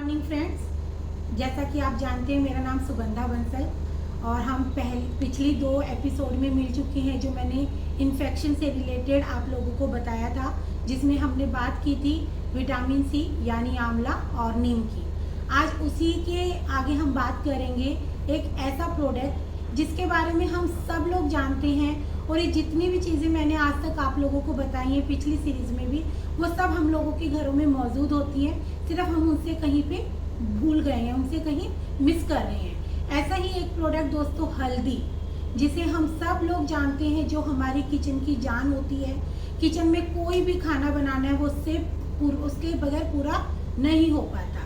Morning friends, जैसा कि आप जानते हैं मेरा नाम सुगंधा बंसल और हम पिछली 2 एपिसोड में मिल चुके हैं जो मैंने इन्फेक्शन से रिलेटेड आप लोगों को बताया था, जिसमें हमने बात की थी विटामिन सी यानी आंवला और नीम की। आज उसी के आगे हम बात करेंगे एक ऐसा प्रोडक्ट जिसके बारे में हम सब लोग जानते हैं और ये जितनी भी चीज़ें मैंने आज तक आप लोगों को बताई हैं पिछली सीरीज़ में भी, वो सब हम लोगों के घरों में मौजूद होती हैं, सिर्फ हम उनसे कहीं पे भूल गए हैं, उनसे कहीं मिस कर रहे हैं। ऐसा ही एक प्रोडक्ट दोस्तों हल्दी, जिसे हम सब लोग जानते हैं, जो हमारी किचन की जान होती है। किचन में कोई भी खाना बनाना है वो उसके बगैर पूरा नहीं हो पाता।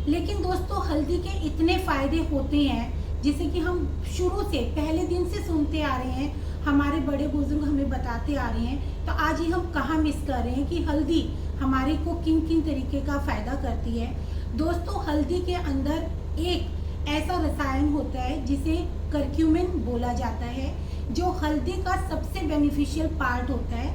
लेकिन दोस्तों हल्दी के इतने फ़ायदे होते हैं जिसे कि हम शुरू से पहले दिन से सुनते आ रहे हैं, हमारे बड़े बुजुर्ग हमें बताते आ रहे हैं। तो आज ही हम कहाँ मिस कर रहे हैं कि हल्दी हमारे को किन किन तरीके का फ़ायदा करती है। दोस्तों हल्दी के अंदर एक ऐसा रसायन होता है जिसे करक्यूमिन बोला जाता है, जो हल्दी का सबसे बेनिफिशियल पार्ट होता है।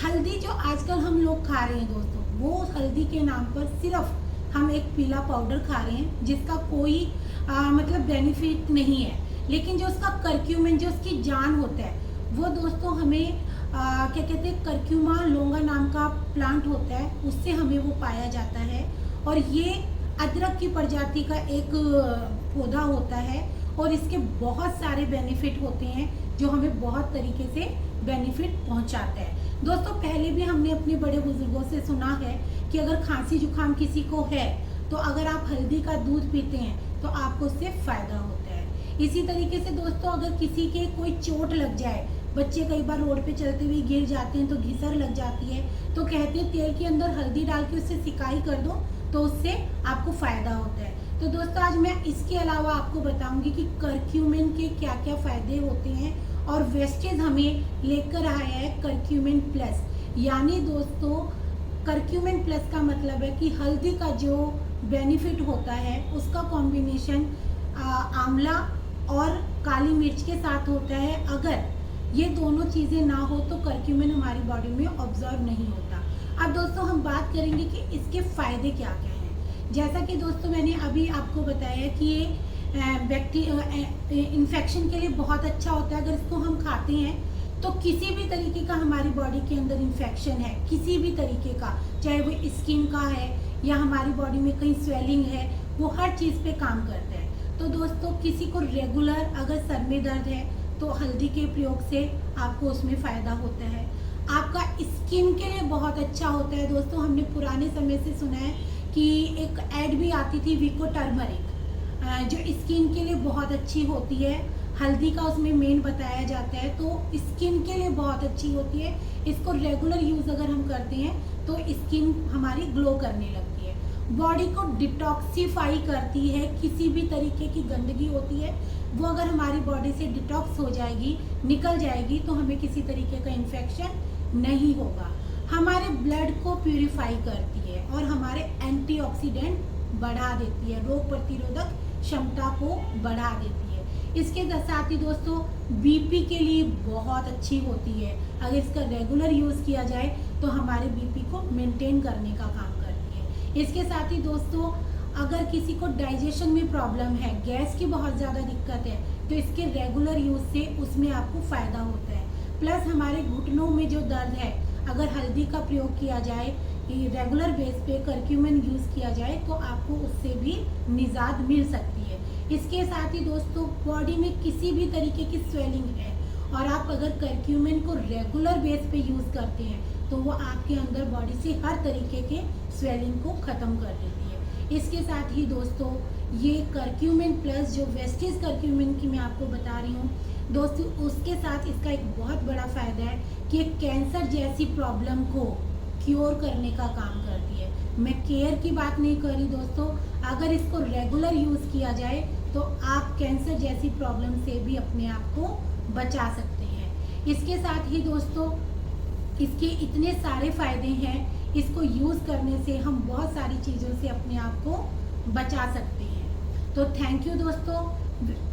हल्दी जो आजकल हम लोग खा रहे हैं दोस्तों, वो हल्दी के नाम पर सिर्फ हम एक पीला पाउडर खा रहे हैं जिसका कोई मतलब बेनिफिट नहीं है। लेकिन जो उसका करक्यूमिन, जो उसकी जान होता है, वो दोस्तों हमें क्या कहते हैं, करक्यूमा लोंगा नाम का प्लांट होता है, उससे हमें वो पाया जाता है। और ये अदरक की प्रजाति का एक पौधा होता है और इसके बहुत सारे बेनिफिट होते हैं जो हमें बहुत तरीके से बेनिफिट पहुंचाता है। दोस्तों पहले भी हमने अपने बड़े बुजुर्गों से सुना है कि अगर खांसी जुकाम किसी को है तो अगर आप हल्दी का दूध पीते हैं तो आपको उससे फ़ायदा होता है। इसी तरीके से दोस्तों अगर किसी के कोई चोट लग जाए, बच्चे कई बार रोड पे चलते हुए गिर जाते हैं तो घिसर लग जाती है, तो कहते हैं तेल के अंदर हल्दी डाल के उससे सिकाई कर दो तो उससे आपको फ़ायदा होता है। तो दोस्तों आज मैं इसके अलावा आपको बताऊंगी कि करक्यूमिन के क्या क्या फ़ायदे होते हैं और वेस्टेज हमें लेकर आया है करक्यूमिन प्लस। यानी दोस्तों करक्यूमिन प्लस का मतलब है कि हल्दी का जो बेनिफिट होता है उसका कॉम्बिनेशन आंवला और काली मिर्च के साथ होता है। अगर ये दोनों चीज़ें ना हो तो करक्यूमिन हमारी बॉडी में ऑब्जर्व नहीं होता। अब दोस्तों हम बात करेंगे कि इसके फ़ायदे क्या क्या हैं। जैसा कि दोस्तों मैंने अभी आपको बताया कि ये इन्फेक्शन के लिए बहुत अच्छा होता है। अगर इसको हम खाते हैं तो किसी भी तरीके का हमारी बॉडी के अंदर इन्फेक्शन है, किसी भी तरीके का, चाहे वो स्किन का है या हमारी बॉडी में कहीं स्वेलिंग है, वो हर चीज़ पे काम करता है। तो दोस्तों किसी को रेगुलर अगर सर में दर्द है तो हल्दी के प्रयोग से आपको उसमें फ़ायदा होता है। आपका स्किन के लिए बहुत अच्छा होता है। दोस्तों हमने पुराने समय से सुना है कि एक ऐड भी आती थी विको टर्मरिक, जो स्किन के लिए बहुत अच्छी होती है। हल्दी का उसमें मेन बताया जाता है, तो स्किन के लिए बहुत अच्छी होती है। इसको रेगुलर यूज़ अगर हम करते हैं तो स्किन हमारी ग्लो करने लगती है, बॉडी को डिटॉक्सीफाई करती है। किसी भी तरीके की गंदगी होती है वो अगर हमारी बॉडी से डिटॉक्स हो जाएगी, निकल जाएगी, तो हमें किसी तरीके का इन्फेक्शन नहीं होगा। हमारे ब्लड को प्यूरिफाई करती है और हमारे एंटीऑक्सीडेंट बढ़ा देती है, रोग प्रतिरोधक क्षमता को बढ़ा देती है। इसके साथ ही दोस्तों बीपी के लिए बहुत अच्छी होती है। अगर इसका रेगुलर यूज़ किया जाए तो हमारे बीपी को मेंटेन करने का काम करती है। इसके साथ ही दोस्तों अगर किसी को डाइजेशन में प्रॉब्लम है, गैस की बहुत ज़्यादा दिक्कत है, तो इसके रेगुलर यूज़ से उसमें आपको फ़ायदा होता है। प्लस हमारे घुटनों में जो दर्द है, अगर हल्दी का प्रयोग किया जाए, रेगुलर बेस पे करक्यूमिन यूज़ किया जाए तो आपको उससे भी निजात मिल सकती है। इसके साथ ही दोस्तों बॉडी में किसी भी तरीके की स्वेलिंग है और आप अगर करक्यूमिन को रेगुलर बेस पे यूज़ करते हैं तो वो आपके अंदर बॉडी से हर तरीके के स्वेलिंग को ख़त्म कर देती है। इसके साथ ही दोस्तों ये करक्यूमिन प्लस जो वेस्टेज करक्यूमिन की मैं आपको बता रही हूँ दोस्तों, उसके साथ इसका एक बहुत बड़ा फ़ायदा है कि एक कैंसर जैसी प्रॉब्लम को क्योर करने का काम करती है। मैं केयर की बात नहीं कर रही दोस्तों, अगर इसको रेगुलर यूज़ किया जाए तो आप कैंसर जैसी प्रॉब्लम से भी अपने आप को बचा सकते हैं। इसके साथ ही दोस्तों इसके इतने सारे फ़ायदे हैं, इसको यूज़ करने से हम बहुत सारी चीज़ों से अपने आप को बचा सकते हैं। तो थैंक यू दोस्तों।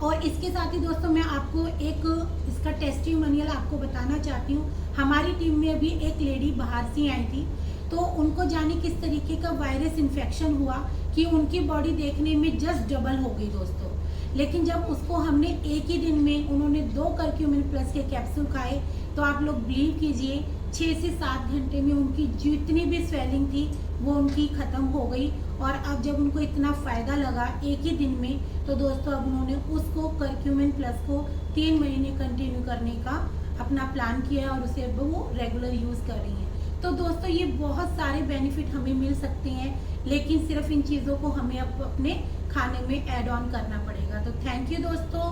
और इसके साथ ही दोस्तों मैं आपको एक इसका टेस्टिमोनियल आपको बताना चाहती हूँ। हमारी टीम में अभी एक लेडी बाहर से आई थी, तो उनको जाने किस तरीके का वायरस इन्फेक्शन हुआ कि उनकी बॉडी देखने में जस्ट डबल हो गई दोस्तों। लेकिन जब उसको हमने एक ही दिन में, उन्होंने 2 करक्यूमिन प्लस के कैप्सूल खाए, तो आप लोग बिलीव कीजिए 6 से 7 घंटे में उनकी जितनी भी स्वेलिंग थी वो उनकी ख़त्म हो गई। और अब जब उनको इतना फ़ायदा लगा एक ही दिन में, तो दोस्तों अब उन्होंने उसको करक्यूमिन प्लस को 3 महीने कंटिन्यू करने का अपना प्लान किया है और उसे अब वो रेगुलर यूज़ कर रही हैं। तो दोस्तों ये बहुत सारे बेनिफिट हमें मिल सकते हैं, लेकिन सिर्फ इन चीज़ों को हमें अब अपने खाने में ऐड ऑन करना पड़ेगा। तो थैंक यू दोस्तों।